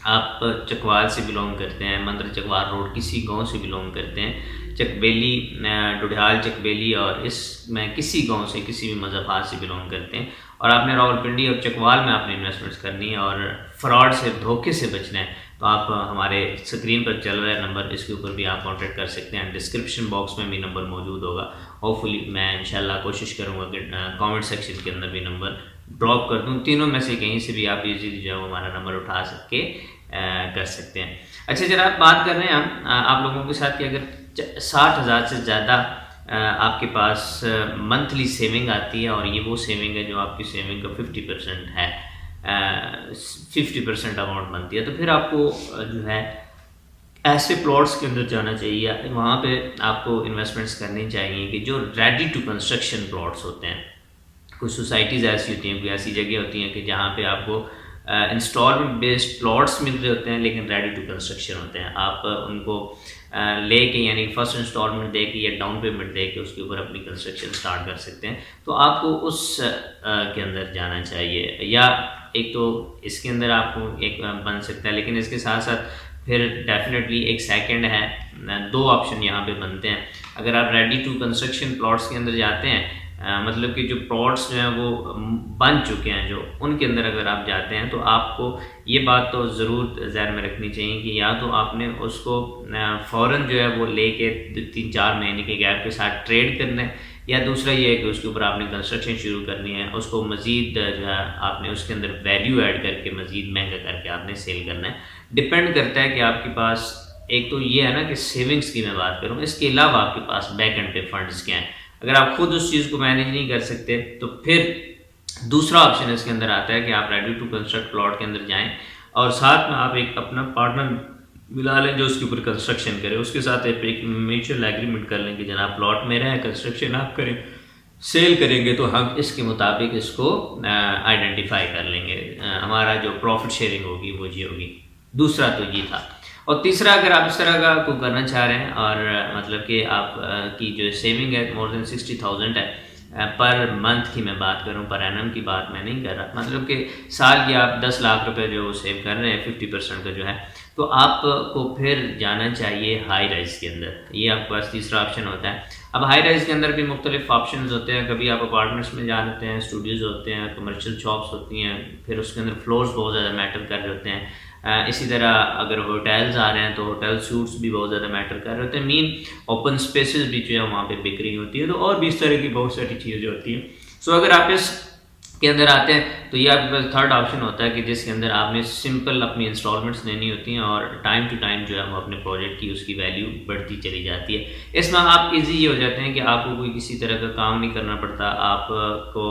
आप चकवाल से बिलोंग करते हैं, मंदिर चकवाल रोड किसी गांव से बिलोंग करते हैं, चकबेली, डुडियाल चकबेली और इसमें किसी गांव से, किसी भी मज़हब से बिलोंग करते हैं और आपने रावलपिंडी और चकवाल में आपने इन्वेस्टमेंट्स करनी है और फ्रॉड से, धोखे से बचना है, तो आप हमारे स्क्रीन पर चल रहा है नंबर, इसके ऊपर भी आप कॉन्टैक्ट कर सकते हैं। डिस्क्रिप्शन बॉक्स में भी नंबर मौजूद होगा। होपफुली मैं इंशाल्लाह कोशिश करूँगा कि कमेंट सेक्शन के अंदर भी नंबर ड्रॉप कर दूँ, तीनों में से कहीं से भी आप इजीली जो है हमारा नंबर उठा सके कर सकते हैं। अच्छा जरा बात कर रहे हैं हम आप लोगों के साथ कि अगर 60,000 से ज़्यादा आपके पास मंथली सेविंग आती है, और ये वो सेविंग है जो आपकी सेविंग का 50% है, 50% अमाउंट बनती है। तो फिर आपको जो है ऐसे प्लॉट्स के अंदर जाना चाहिए, वहाँ पे आपको इन्वेस्टमेंट्स करनी चाहिए कि जो रेडी टू कंस्ट्रक्शन प्लॉट्स होते हैं। कुछ सोसाइटीज़ ऐसी होती हैं, कोई ऐसी जगह होती हैं कि जहाँ पे आपको इंस्टॉलमेंट बेस्ड प्लॉट्स मिल रहे होते हैं लेकिन रेडी टू कंस्ट्रक्शन होते हैं। आप उनको लेके यानी फर्स्ट इंस्टॉलमेंट दे के या डाउन पेमेंट दे के उसके ऊपर अपनी कंस्ट्रक्शन स्टार्ट कर सकते हैं। तो आपको उस के अंदर जाना चाहिए, या एक तो इसके अंदर आपको एक बन सकता है, लेकिन इसके साथ साथ फिर डेफिनेटली एक सेकंड है, दो ऑप्शन यहाँ पे बनते हैं। अगर आप रेडी टू कंस्ट्रक्शन प्लॉट्स के अंदर जाते हैं, मतलब कि जो प्लॉट्स जो हैं वो बन चुके हैं जो, उनके अंदर अगर आप जाते हैं तो आपको ये बात तो ज़रूर ज़हन में रखनी चाहिए कि या तो आपने उसको फ़ौरन जो है वो लेके 3-4 महीने के गैप के साथ ट्रेड करना है, या दूसरा ये है कि उसके ऊपर आपने कंस्ट्रक्शन शुरू करनी है, उसको मज़ीद जो है आपने उसके अंदर वैल्यू ऐड करके मज़ीद महंगा करके आपने सेल करना है। डिपेंड करता है कि आपके पास, एक तो ये है ना कि सेविंग्स की मैं बात करूँ, इसके अलावा आपके पास बैक एंड पे फंड्स क्या हैं। अगर आप खुद उस चीज़ को मैनेज नहीं कर सकते तो फिर दूसरा ऑप्शन इसके अंदर आता है कि आप रेडी टू कंस्ट्रक्ट प्लॉट के अंदर जाएं और साथ में आप एक अपना पार्टनर मिला लें जो उसके ऊपर कंस्ट्रक्शन करे, उसके साथ एक म्यूचुअल एग्रीमेंट कर लें कि जनाब प्लॉट मेरा है, कंस्ट्रक्शन आप करें, सेल करेंगे तो हम इसके मुताबिक इसको आइडेंटिफाई कर लेंगे, हमारा जो प्रॉफिट शेयरिंग होगी वो ये होगी। दूसरा तो ये था। और तीसरा, अगर आप इस तरह का को करना चाह रहे हैं और मतलब कि आप की जो सेविंग है मोर देन 60,000 है पर मंथ की मैं बात करूं, पर एनम की बात मैं नहीं कर रहा, मतलब कि साल की आप 10 लाख रुपए जो सेव कर रहे हैं 50% का जो है, तो आपको फिर जाना चाहिए हाई राइज के अंदर। ये आपके पास तीसरा ऑप्शन होता है। अब हाई राइज के अंदर भी मुख्तलिफ ऑप्शन होते हैं, कभी आप अपार्टमेंट्स में जाते हैं, स्टूडियोज़ होते हैं, कमर्शियल शॉप्स होती हैं, फिर उसके अंदर फ्लोर्स बहुत ज़्यादा मैटर कर रहे होते हैं। इसी तरह अगर होटल्स आ रहे हैं तो होटल सूट्स भी बहुत ज़्यादा मैटर कर रहे होते हैं, मीन ओपन स्पेसेस भी जो है वहाँ पे बिक्री होती है, तो और भी इस तरह की बहुत सारी चीज़ें होती हैं। सो अगर आप इस के अंदर आते हैं तो ये आपके पास थर्ड ऑप्शन होता है कि जिसके अंदर आपने सिंपल अपनी इंस्टॉलमेंट्स देनी होती हैं और टाइम टू टाइम जो है वो अपने प्रोजेक्ट की उसकी वैल्यू बढ़ती चली जाती है। इसमें आप इजी ये हो जाते हैं कि आपको कोई किसी तरह का काम नहीं करना पड़ता, आपको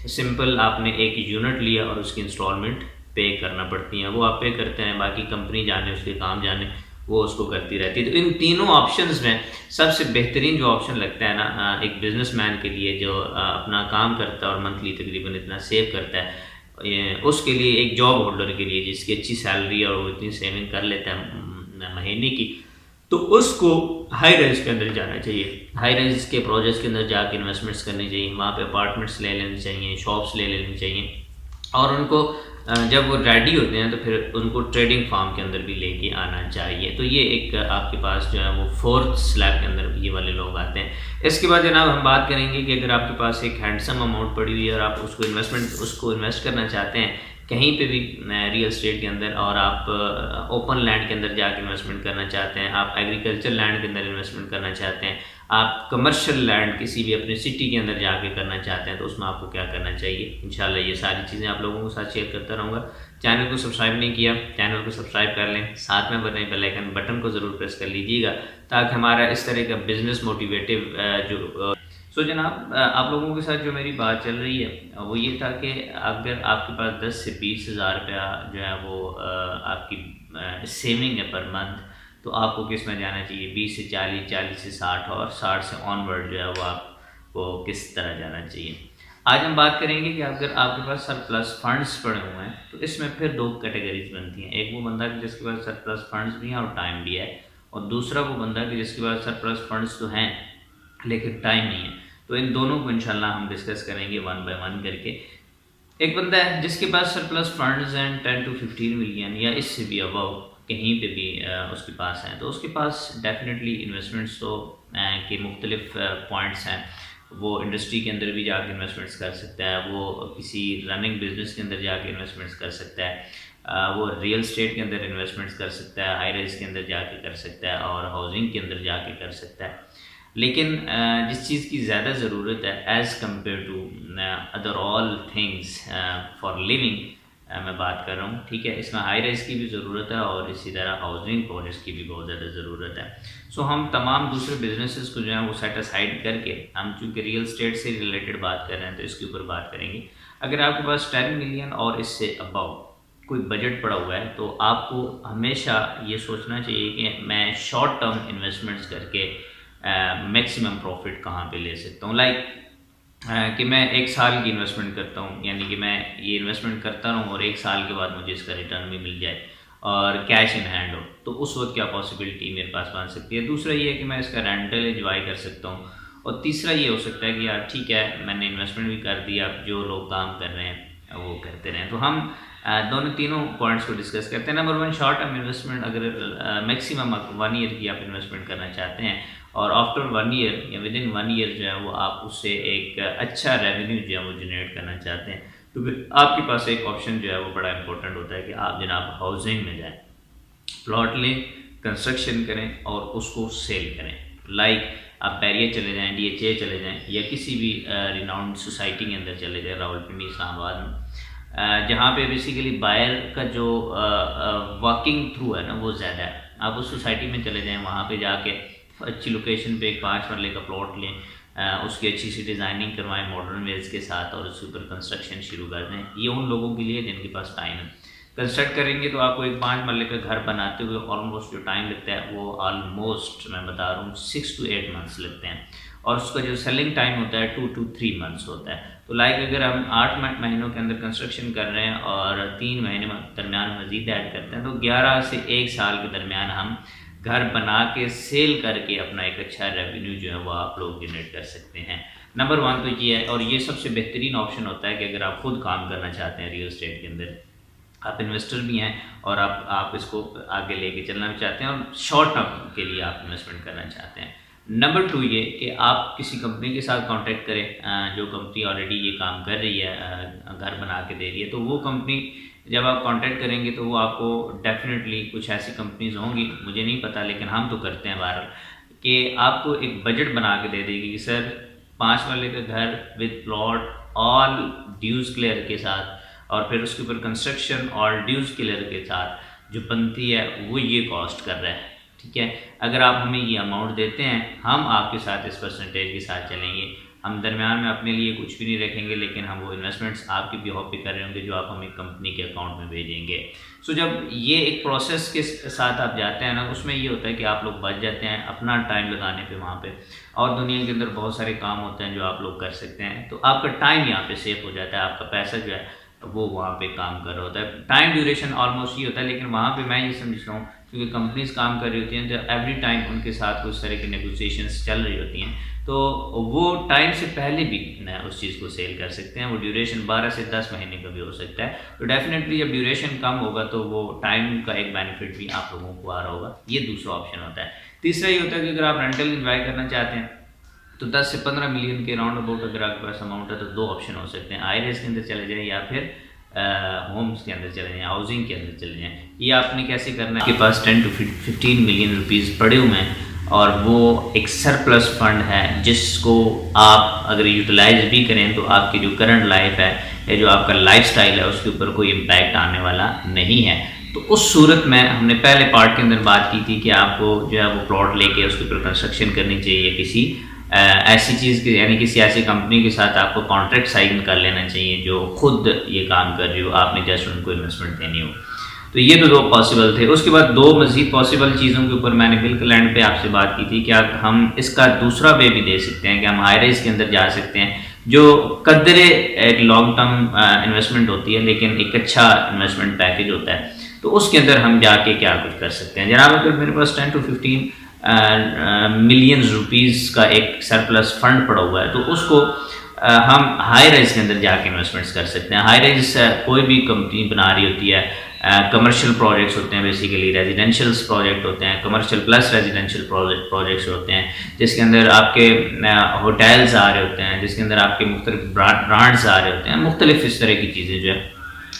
सिंपल आपने एक यूनिट लिया और उसकी इंस्टॉलमेंट पे करना पड़ती हैं, वो आप पे करते हैं, बाकी कंपनी जाने उसके काम जाने वो उसको करती रहती है। तो इन तीनों ऑप्शंस में सबसे बेहतरीन जो ऑप्शन लगता है ना एक बिजनेसमैन के लिए जो अपना काम करता है और मंथली तकरीबन इतना सेव करता है, उसके लिए, एक जॉब होल्डर के लिए जिसकी अच्छी सैलरी और वो इतनी सेविंग कर लेता है महीने की, तो उसको हाई राइज के अंदर जाना चाहिए। हाई राइज के प्रोजेक्ट्स के अंदर जाके इन्वेस्टमेंट्स करनी चाहिए, वहाँ पे अपार्टमेंट्स ले लेनी चाहिए, शॉप्स ले लेनी चाहिए, और उनको जब वो रेडी होते हैं तो फिर उनको ट्रेडिंग फार्म के अंदर भी लेके आना चाहिए। तो ये एक आपके पास जो है वो फोर्थ स्लैब के अंदर ये वाले लोग आते हैं। इसके बाद जनाब हम बात करेंगे कि अगर आपके पास एक हैंडसम अमाउंट पड़ी हुई है और आप उसको इन्वेस्ट करना चाहते हैं कहीं पे भी रियल एस्टेट के अंदर, और आप ओपन लैंड के अंदर जाकर इन्वेस्टमेंट करना चाहते हैं, आप एग्रीकल्चर लैंड के अंदर इन्वेस्टमेंट करना चाहते हैं, आप कमर्शियल लैंड किसी भी अपनी सिटी के अंदर जाके करना चाहते हैं, तो उसमें आपको क्या करना चाहिए। इंशाल्लाह ये सारी चीज़ें आप लोगों के साथ शेयर करता रहूँगा। चैनल को सब्सक्राइब नहीं किया, चैनल को सब्सक्राइब कर लें, साथ में बने बेल आइकन बटन को ज़रूर प्रेस कर लीजिएगा ताकि हमारा इस तरह का बिजनेस मोटिवेटिव जो सो जनाब आप लोगों के साथ जो मेरी बात चल रही है वो ये था कि अगर आपके पास 10 से 20 हज़ार रुपया जो है वो आपकी सेविंग है पर मंथ, तो आपको किस में जाना चाहिए, 20 से 40, 40 से 60 और 60 से ऑनवर्ड जो है वो आपको किस तरह जाना चाहिए। आज हम बात करेंगे कि अगर आपके पास सरप्लस फंड्स पड़े हुए हैं तो इसमें फिर दो कैटेगरीज बनती हैं। एक वो बंदा कि जिसके पास सरप्लस फंड्स भी हैं और टाइम भी है, और दूसरा वो बंदा कि जिसके पास सरप्लस फंड्स तो हैं लेकिन टाइम नहीं है। तो इन दोनों को इंशाल्लाह हम डिस्कस करेंगे वन बाय वन करके। एक बंदा है जिसके पास सरप्लस फंड्स हैं 10 to 15 मिलियन या इससे भी अबव कहीं पे भी उसके पास हैं, तो उसके पास डेफिनेटली इन्वेस्टमेंट्स तो के मुख्तलिफ पॉइंट्स हैं। वो इंडस्ट्री के अंदर भी जाके इन्वेस्टमेंट्स कर सकता है, वो किसी रनिंग बिजनेस के अंदर जाके इन्वेस्टमेंट्स कर सकता है, वो रियल स्टेट के अंदर इन्वेस्टमेंट्स कर सकता है, हाई राइज के अंदर जाके कर सकता है, और हाउसिंग के अंदर जाके कर सकता है। लेकिन जिस चीज़ की ज़्यादा ज़रूरत है as compare to other all things for living, मैं बात कर रहा हूँ, ठीक है। इसमें हाई राइज की भी ज़रूरत है और इसी तरह हाउसिंग प्रोजेक्ट्स की भी बहुत ज़्यादा ज़रूरत है। सो हम तमाम दूसरे बिजनेसेस को जो है वो सेट असाइड करके, हम चूँकि रियल स्टेट से रिलेटेड बात कर रहे हैं तो इसके ऊपर बात करेंगे। अगर आपके पास 10 मिलियन और इससे अबव कोई बजट पड़ा हुआ है तो आपको हमेशा ये सोचना चाहिए कि मैं शॉर्ट टर्म इन्वेस्टमेंट्स करके मैक्सिमम प्रॉफिट कहाँ पे ले सकता हूँ। लाइक कि मैं 1 साल की इन्वेस्टमेंट करता हूँ, यानी कि मैं ये इन्वेस्टमेंट करता रहूँ और 1 साल के बाद मुझे इसका रिटर्न भी मिल जाए और कैश इन हैंड हो, तो उस वक्त क्या पॉसिबिलिटी मेरे पास बन सकती है। दूसरा ये है कि मैं इसका रेंटल एंजॉय कर सकता हूँ। और तीसरा ये हो सकता है कि यार ठीक है, मैंने इन्वेस्टमेंट भी कर दिया, अब जो लोग काम कर रहे हैं वो करते रहें। तो हम दोनों तीनों पॉइंट्स को डिस्कस करते हैं। Number 1, short term investment. अगर मैक्सिमम 1 ईयर की आप इन्वेस्टमेंट करना चाहते हैं और आफ्टर 1 ईयर या विद इन 1 ईयर जो है वो आप उससे एक अच्छा रेवेन्यू जो है वो जनरेट करना चाहते हैं, तो फिर आपके पास एक ऑप्शन जो है वो बड़ा इंपॉर्टेंट होता है कि आप जनाब हाउसिंग में जाएँ, प्लॉट लें, कंस्ट्रक्शन करें और उसको सेल करें। लाइक आप बैरियर चले जाएँ, DHA चले जाएँ या किसी भी रिनाउंड सोसाइटी के अंदर चले जाएँ, रावलपिंडी, इस्लामाबाद में, जहाँ पे बेसिकली बायर का जो वॉकिंग थ्रू है ना वो ज़्यादा है। आप उस सोसाइटी में चले जाएँ, वहाँ पे जाके अच्छी लोकेशन पे एक 5 मरले का प्लॉट लें, उसकी अच्छी सी डिज़ाइनिंग करवाएं मॉडर्न वेज के साथ और उसके ऊपर कंस्ट्रक्शन शुरू कर दें। ये उन लोगों के लिए जिनके पास टाइम है। कंस्ट्रक्ट करेंगे तो आपको एक 5 मरले का घर बनाते हुए ऑलमोस्ट जो टाइम लगता है वो ऑलमोस्ट मैं बता रहा हूँ 6 to 8 मंथ्स लगते हैं और उसका जो सेलिंग टाइम होता है 2 to 3 मंथ्स होता है। तो लाइक अगर हम 8 महीनों के अंदर कंस्ट्रक्शन कर रहे हैं और 3 महीने दरमियान मज़ीद ऐड करते हैं तो 11 से 1 साल के दरमियान हम घर बना के सेल करके अपना एक अच्छा रेवेन्यू जो है वो आप लोग जनरेट कर सकते हैं। नंबर 1 तो ये है और ये सबसे बेहतरीन ऑप्शन होता है कि अगर आप खुद काम करना चाहते हैं रियल एस्टेट के अंदर, आप इन्वेस्टर भी हैं और आप इसको आगे लेके चलना भी चाहते हैं और शॉर्ट टर्म के लिए आप इन्वेस्टमेंट करना चाहते हैं। नंबर 2 ये कि आप किसी कंपनी के साथ कांटेक्ट करें जो कंपनी ऑलरेडी ये काम कर रही है, घर बना के दे रही है। तो वो कंपनी जब आप कांटेक्ट करेंगे तो वो आपको डेफिनेटली कुछ ऐसी कंपनीज होंगी, मुझे नहीं पता लेकिन हम तो करते हैं बहरहाल, कि आपको एक बजट बना के दे देगी कि सर 5 वाले का घर with plot all dues clear के साथ और फिर उसके ऊपर कंस्ट्रक्शन और ड्यूज़ क्लियर के साथ जो बनती है वो ये कॉस्ट कर रहा है। ठीक है, अगर आप हमें ये अमाउंट देते हैं हम आपके साथ इस परसेंटेज के साथ चलेंगे, हम दरमियान में अपने लिए कुछ भी नहीं रखेंगे लेकिन हम वो इन्वेस्टमेंट्स आपकी बिहाफ पे कर रहे होंगे जो आप हमें कंपनी के अकाउंट में भेजेंगे। सो जब ये एक प्रोसेस के साथ आप जाते हैं ना, उसमें ये होता है कि आप लोग बच जाते हैं अपना टाइम लगाने पे वहाँ पे, और दुनिया के अंदर बहुत सारे काम होते हैं जो आप लोग कर सकते हैं, तो आपका टाइम यहाँ पे सेव हो जाता है, आपका पैसा जो है वो वहाँ पे काम कर रहा होता है। टाइम ड्यूरेशन ऑलमोस्ट ये होता है, लेकिन वहाँ पे मैं ये समझ रहा हूँ क्योंकि कंपनीज काम कर रही होती हैं तो एवरी टाइम उनके साथ कुछ तरह की नेगोशिएशंस चल रही होती हैं, तो वो टाइम से पहले भी उस चीज़ को सेल कर सकते हैं। वो ड्यूरेशन 12 से 10 महीने का भी हो सकता है। तो डेफिनेटली जब ड्यूरेशन कम होगा तो वो टाइम का एक बेनिफिट भी आप लोगों को आ रहा होगा। ये दूसरा ऑप्शन होता है। तीसरा ये होता है कि अगर आप रेंटल एंजॉय करना चाहते हैं तो 10 से 15 मिलियन के राउंड अबाउट अगर आपके पास अमाउंट है तो 2 ऑप्शन हो सकते हैं, आईरेस के अंदर चले जाएँ या फिर होम्स के अंदर चले जाएँ, हाउसिंग के अंदर चले जाएँ। ये आपने कैसे करना है, आपके पास 10 to 15 मिलियन रुपीज़ पड़े हुए हैं और वो एक सरप्लस फंड है जिसको आप अगर यूटिलाइज भी करें तो आपकी जो करंट लाइफ है या जो आपका लाइफस्टाइल है उसके ऊपर कोई इम्पैक्ट आने वाला नहीं है। तो उस सूरत में हमने पहले पार्ट के अंदर बात की थी कि आपको जो है वो प्लॉट लेके उसके ऊपर कंस्ट्रक्शन करनी चाहिए, किसी ऐसी चीज़ के यानी किसी ऐसी कंपनी के साथ आपको कॉन्ट्रैक्ट साइन कर लेना चाहिए जो खुद ये काम कर रही हो, आपने जस्ट उनको इन्वेस्टमेंट देनी हो। तो ये तो 2 पॉसिबल थे। उसके बाद 2 मज़ीद पॉसिबल चीज़ों के ऊपर मैंने बिल्कुल एंड पे आपसे बात की थी, क्या हम इसका दूसरा वे भी दे सकते हैं कि हम हाई राइज के अंदर जा सकते हैं जो कदरे एक लॉन्ग टर्म इन्वेस्टमेंट होती है लेकिन एक अच्छा इन्वेस्टमेंट पैकेज होता है, तो उसके अंदर हम जाके क्या कुछ कर सकते हैं। जनाब अगर मेरे पास 10 to 15 मिलियन रुपीज़ का एक सरप्लस फंड पड़ा हुआ है तो उसको हम हाई राइज के अंदर जाके इन्वेस्टमेंट्स कर सकते हैं। हाई राइज कोई भी कंपनी बना रही होती है, कमर्शियल प्रोजेक्ट्स होते हैं, बेसिकली रेजिडेंशियल प्रोजेक्ट होते हैं, कमर्शियल प्लस रेजिडेंशियल प्रोजेक्ट्स होते हैं जिसके अंदर आपके होटल्स आ रहे होते हैं, जिसके अंदर आपके मुख्तलिफ ब्रांड्स आ रहे होते हैं, मुख्तलिफ इस तरह की चीज़ें जो है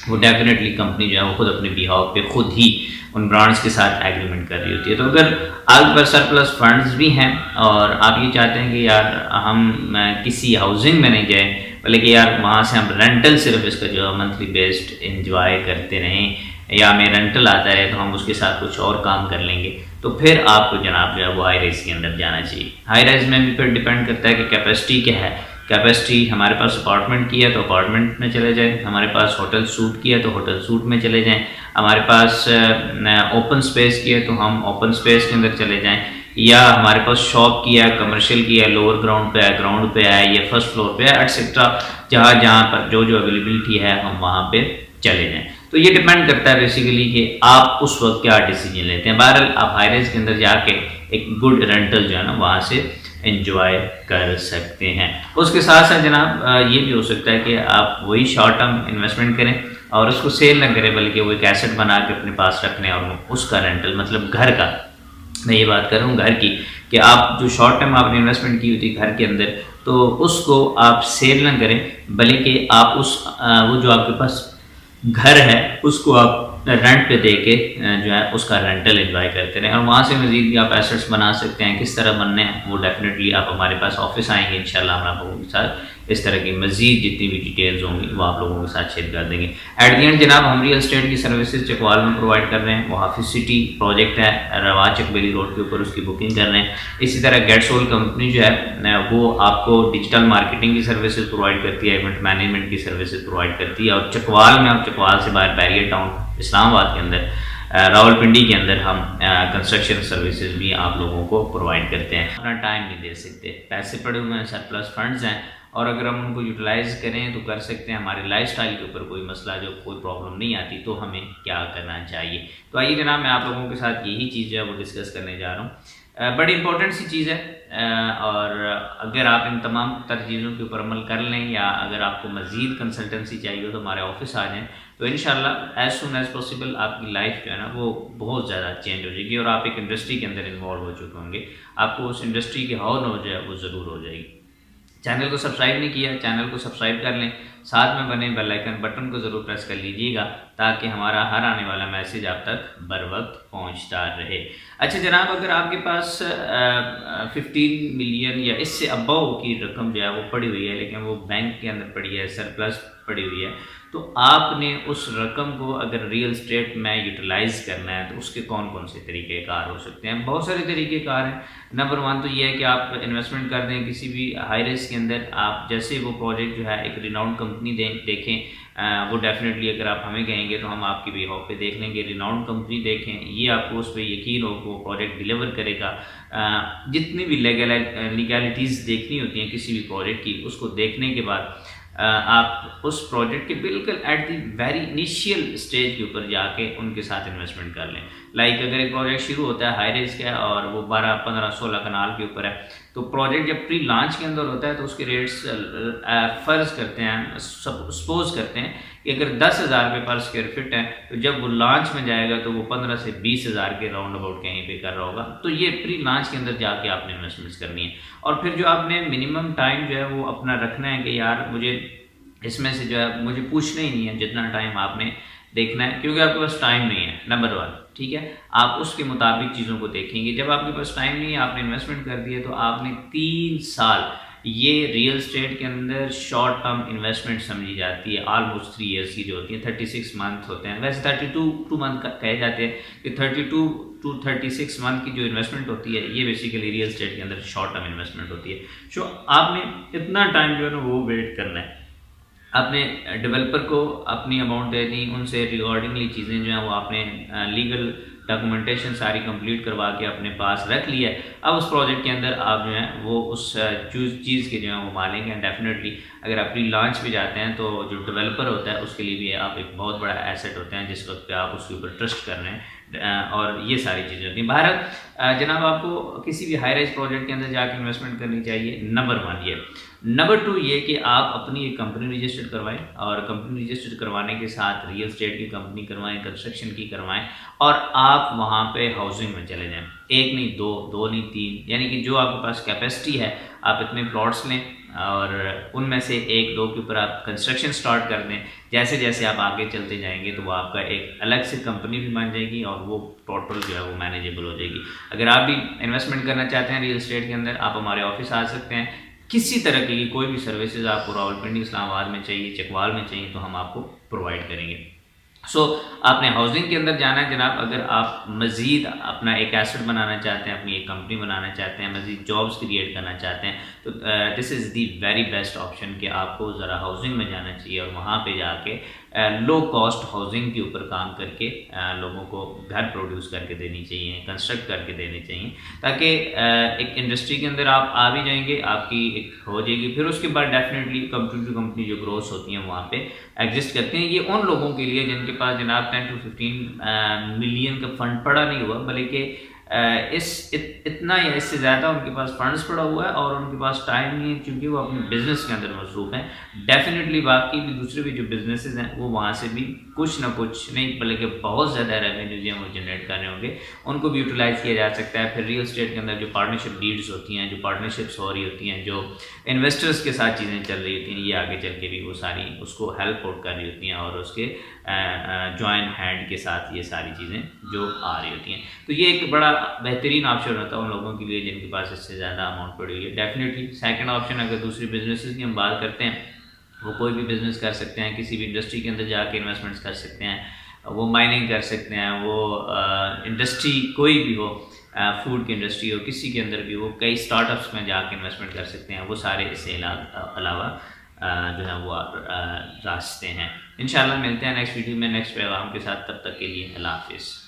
वो डेफिनेटली कंपनी जो है वो खुद अपने बिहाव पे खुद ही उन ब्रांड्स के साथ एग्रीमेंट कर रही होती है। तो अगर आपके पास सरप्लस फंड्स भी हैं और आप ये चाहते हैं कि यार हम किसी हाउसिंग में नहीं जाएं, बल्कि यार वहाँ से हम रेंटल सिर्फ इसका जो है मंथली बेस्ड इंजॉय करते रहें, या हमें रेंटल आता है तो हम उसके साथ कुछ और काम कर लेंगे, तो फिर आपको जनाब जो है वो हाई राइज के अंदर जाना चाहिए। हाई राइज में भी फिर डिपेंड करता है कि कैपेसिटी क्या है। कैपेसिटी हमारे पास अपार्टमेंट की है तो अपार्टमेंट में चले जाएं, हमारे पास होटल सूट की है तो होटल सूट में चले जाएं, हमारे पास ओपन स्पेस की है तो हम ओपन स्पेस के अंदर चले जाएं, या हमारे पास शॉप की है, कमर्शियल की है, लोअर ग्राउंड पे है, ग्राउंड पे है, या फर्स्ट फ्लोर पे है, एटसेट्रा, जहाँ जहाँ पर जो जो अवेलेबिलिटी है हम वहाँ पे चले जाएं। तो ये डिपेंड करता है बेसिकली कि आप उस वक्त क्या डिसीजन लेते हैं। बहरहाल आप हाई राइज के अंदर जाके एक गुड रेंटल जो है ना वहाँ से एंजॉय कर सकते हैं। उसके साथ साथ जनाब ये भी हो सकता है कि आप वही शॉर्ट टर्म इन्वेस्टमेंट करें और उसको सेल ना करें, बल्कि वो एक एसेट बना के अपने पास रख लें और उसका रेंटल, मतलब घर का, मैं ये बात कर रहा हूँ घर की, कि आप जो शॉर्ट टर्म आपने इन्वेस्टमेंट की होती है घर के अंदर, तो उसको आप सेल ना करें, बल्कि आप उस वो जो आपके पास घर है उसको आप रेंट पे दे के जो है उसका रेंटल एंजॉय करते रहें, और वहाँ से मज़ीद भी आप एसेट्स बना सकते हैं। किस तरह बनने हैं वो डेफिनेटली आप हमारे पास ऑफिस आएंगे, इंशाल्लाह हम आप लोगों के साथ इस तरह की मज़ीद जितनी भी डिटेल्स होंगी वो आप लोगों के साथ शेयर कर देंगे। एट दी एंड जनाब हम रियल एस्टेट की सर्विसेज चकवाल में प्रोवाइड कर रहे हैं। वो हाफिज सिटी प्रोजेक्ट है, रवा चकबेली रोड के ऊपर, उसकी बुकिंग कर रहे हैं। इसी तरह गेट सोल कंपनी जो है वो आपको डिजिटल मार्केटिंग की सर्विसेज प्रोवाइड करती है, इवेंट मैनेजमेंट की सर्विसेज प्रोवाइड करती है। और चकवाल में, आप चकवाल से बाहर बैरियर टाउन इस्लामाबाद के अंदर, रावलपिंडी के अंदर हम कंस्ट्रक्शन सर्विसेज भी आप लोगों को प्रोवाइड करते हैं। अपना टाइम नहीं दे सकते, पैसे पड़े हुए हैं, सरप्लस फंड्स हैं, और अगर हम उनको यूटिलाइज करें तो कर सकते हैं। हमारे लाइफस्टाइल के ऊपर कोई मसला, जो कोई प्रॉब्लम नहीं आती, तो हमें क्या करना चाहिए। तो आइए जनाब मैं आप लोगों के साथ यही चीज़ जो है वो डिस्कस करने जा रहा हूँ। बड़ी इंपॉर्टेंट सी चीज़ है, और अगर आप इन तमाम तर चीज़ों के ऊपर अमल कर लें, या अगर आपको मज़ीद कंसल्टेंसी चाहिए हो तो हमारे ऑफिस आ जाएँ, तो इंशाल्लाह एज सुन एज़ पॉसिबल आपकी लाइफ जो है ना वो बहुत ज़्यादा चेंज हो जाएगी, और आप एक इंडस्ट्री के अंदर इन्वॉल्व हो चुके होंगे, आपको उस इंडस्ट्री की हौर हो जाए वो ज़रूर हो जाएगी। चैनल को सब्सक्राइब नहीं किया, चैनल को सब्सक्राइब कर लें, साथ में बने बेल आइकन बटन को ज़रूर प्रेस कर लीजिएगा, ताकि हमारा हर आने वाला मैसेज आप तक बर वक्त पहुँचता रहे। अच्छा जनाब, अगर आपके पास 15 मिलियन या इससे अबव की रकम जो है वो पड़ी हुई है, लेकिन वो बैंक के अंदर पड़ी है, सरप्लस पड़ी हुई है, तो आपने उस रकम को अगर रियल एस्टेट में यूटिलाइज़ करना है तो उसके कौन कौन से तरीक़ेकार हो सकते हैं। बहुत सारे तरीक़ेकार हैं। नंबर 1 तो ये है कि आप इन्वेस्टमेंट कर दें किसी भी हाई रिस्क के अंदर। आप जैसे वो प्रोजेक्ट जो है एक रिनाउंड कंपनी देखें, वो डेफिनेटली अगर आप हमें कहेंगे तो हम आपकी बिहाव पे देख लेंगे। रिनाउंड कंपनी देखें, ये आपको उस पर यकीन हो कि वो प्रोजेक्ट डिलीवर करेगा। जितनी भी लीगैलिटीज़ देखनी होती हैं किसी भी प्रोजेक्ट की, उसको देखने के बाद आप उस प्रोजेक्ट के बिल्कुल at the very initial stage के ऊपर जाके उनके साथ इन्वेस्टमेंट कर लें। लाइक अगर एक प्रोजेक्ट शुरू होता है हाई रिस्क है और वो 12, 15, 16 कनाल के ऊपर है, तो प्रोजेक्ट जब प्री लॉन्च के अंदर होता है तो उसके रेट्स फ़र्ज़ करते हैं, सपोज करते हैं कि अगर 10,000 रुपये पर स्क्वायर फिट है, तो जब वो लॉन्च में जाएगा तो वो 15 से 20,000 के राउंड अबाउट कहीं पे कर रहा होगा। तो ये प्री लॉन्च के अंदर जाके आपने इन्वेस्टमेंट्स करनी है। और फिर जो आपने मिनिमम टाइम जो है वो अपना रखना है कि यार मुझे इसमें से जो है मुझे पूछना ही नहीं है जितना टाइम आपने देखना है, क्योंकि आपके पास टाइम नहीं है। नंबर 1, ठीक है, आप उसके मुताबिक चीज़ों को देखेंगे। जब आपके पास टाइम नहीं है, आपने इन्वेस्टमेंट कर दिया, तो आपने 3 साल, ये रियल एस्टेट के अंदर शॉर्ट टर्म इन्वेस्टमेंट समझी जाती है। ऑलमोस्ट 3 ईयर्स की जो होती है, 36 मंथ होते हैं, वैसे 32 मंथ कहे जाते हैं कि 32 to 36 मंथ की जो इन्वेस्टमेंट होती है ये बेसिकली रियल एस्टेट के अंदर शॉर्ट टर्म इन्वेस्टमेंट होती है। सो आपने इतना टाइम जो है ना वो वेट करना है। आपने डेवलपर को अपनी अमाउंट दे दी, उनसे रिगार्डिंगली चीज़ें जो हैं वो आपने लीगल डॉक्यूमेंटेशन सारी कंप्लीट करवा के अपने पास रख लिया है। अब उस प्रोजेक्ट के अंदर आप जो है वो उस चीज़ के जो है वो मालिक हैं। डेफिनेटली अगर आप प्री लॉन्च पे जाते हैं तो जो डेवलपर होता है उसके लिए भी आप एक बहुत बड़ा एसेट होते हैं, जिस वक्त पे आप उसके ऊपर ट्रस्ट कर रहे हैं, और ये सारी चीज़ें होती हैं। भारत जनाब आपको किसी भी हाई राइज प्रोजेक्ट के अंदर जाके इन्वेस्टमेंट करनी चाहिए। नंबर 1 ये। नंबर 2 ये कि आप अपनी एक कंपनी रजिस्टर्ड करवाएं, और कंपनी रजिस्टर्ड करवाने के साथ रियल एस्टेट की कंपनी करवाएं, कंस्ट्रक्शन की करवाएं, और आप वहाँ पे हाउसिंग में चले जाएं। 1 नहीं 2, 2 नहीं 3, यानी कि जो आपके पास कैपेसिटी है आप इतने प्लॉट्स लें, और उनमें से एक दो के ऊपर आप कंस्ट्रक्शन स्टार्ट कर दें। जैसे जैसे आप आगे चलते जाएंगे तो वो आपका एक अलग से कंपनी भी बन जाएगी और वो टोटल जो है वो मैनेजेबल हो जाएगी। अगर आप भी इन्वेस्टमेंट करना चाहते हैं रियल एस्टेट के अंदर, आप हमारे ऑफिस आ सकते हैं। किसी तरह की कोई भी सर्विसेज आपको रावलपिंडी इस्लामाबाद में चाहिए, चकवाल में चाहिए, तो हम आपको प्रोवाइड करेंगे। आपने हाउसिंग के अंदर जाना है जनाब। अगर आप मज़ीद अपना एक एसेट बनाना चाहते हैं, अपनी एक कंपनी बनाना चाहते हैं, मज़ीद जॉब्स क्रिएट करना चाहते हैं, तो this is the very best option कि आपको ज़रा हाउसिंग में जाना चाहिए और वहाँ पे जाके लो कॉस्ट हाउसिंग के ऊपर काम करके लोगों को घर प्रोड्यूस करके देनी चाहिए, कंस्ट्रक्ट करके देनी चाहिए, ताकि एक इंडस्ट्री के अंदर आप आ भी जाएंगे, आपकी एक हो जाएगी। फिर उसके बाद डेफिनेटली कंपनी टू कंपनी जो ग्रोथ होती हैं वहाँ पे एग्जिस्ट करते हैं। ये उन लोगों के लिए जिनके पास जनाब 10 to 15 मिलियन का फंड पड़ा नहीं हुआ, बल्कि इतना या इससे ज़्यादा उनके पास फंड्स पड़ा हुआ है और उनके पास टाइम नहीं है क्योंकि वो अपने बिज़नेस के अंदर मसरूफ़ हैं। डेफिनेटली बाकी भी दूसरे भी जो बिज़नेसेस हैं वो वहाँ से भी कुछ ना कुछ नहीं बल्कि बहुत ज़्यादा रेवेन्यू जो वो जनरेट कर रहे होंगे, उनको भी यूटिलाइज़ किया जा सकता है। फिर रियल एस्टेट के अंदर जो पार्टनरशिप डीड्स होती हैं, जो पार्टनरशिप्स हो रही होती हैं, जो इन्वेस्टर्स के साथ चीज़ें चल रही होती हैं, ये आगे चल के भी वो सारी उसको हेल्प आउट कर रही होती हैं और उसके जॉइंट हैंड के साथ ये सारी चीज़ें जो आ रही होती हैं। तो ये एक बड़ा बेहतरीन ऑप्शन होता है उन लोगों के लिए जिनके पास इससे ज़्यादा अमाउंट पड़ी हुई है। डेफिनेटली सेकंड ऑप्शन अगर दूसरी बिजनेसेस की हम बात करते हैं, वो कोई भी बिज़नेस कर सकते हैं, किसी भी इंडस्ट्री के अंदर जाके इन्वेस्टमेंट्स कर सकते हैं, वो माइनिंग कर सकते हैं, वो इंडस्ट्री कोई भी हो, फूड की इंडस्ट्री हो, किसी के अंदर भी वो कई स्टार्टअप्स में जाके इन्वेस्टमेंट कर सकते हैं। वो सारे इससे अलावा जो है वो रास्ते हैं। इंशाल्लाह मिलते हैं नेक्स्ट वीडियो में नेक्स्ट पैगाम के साथ। तब तक के लिए अल्लाह हाफिज़।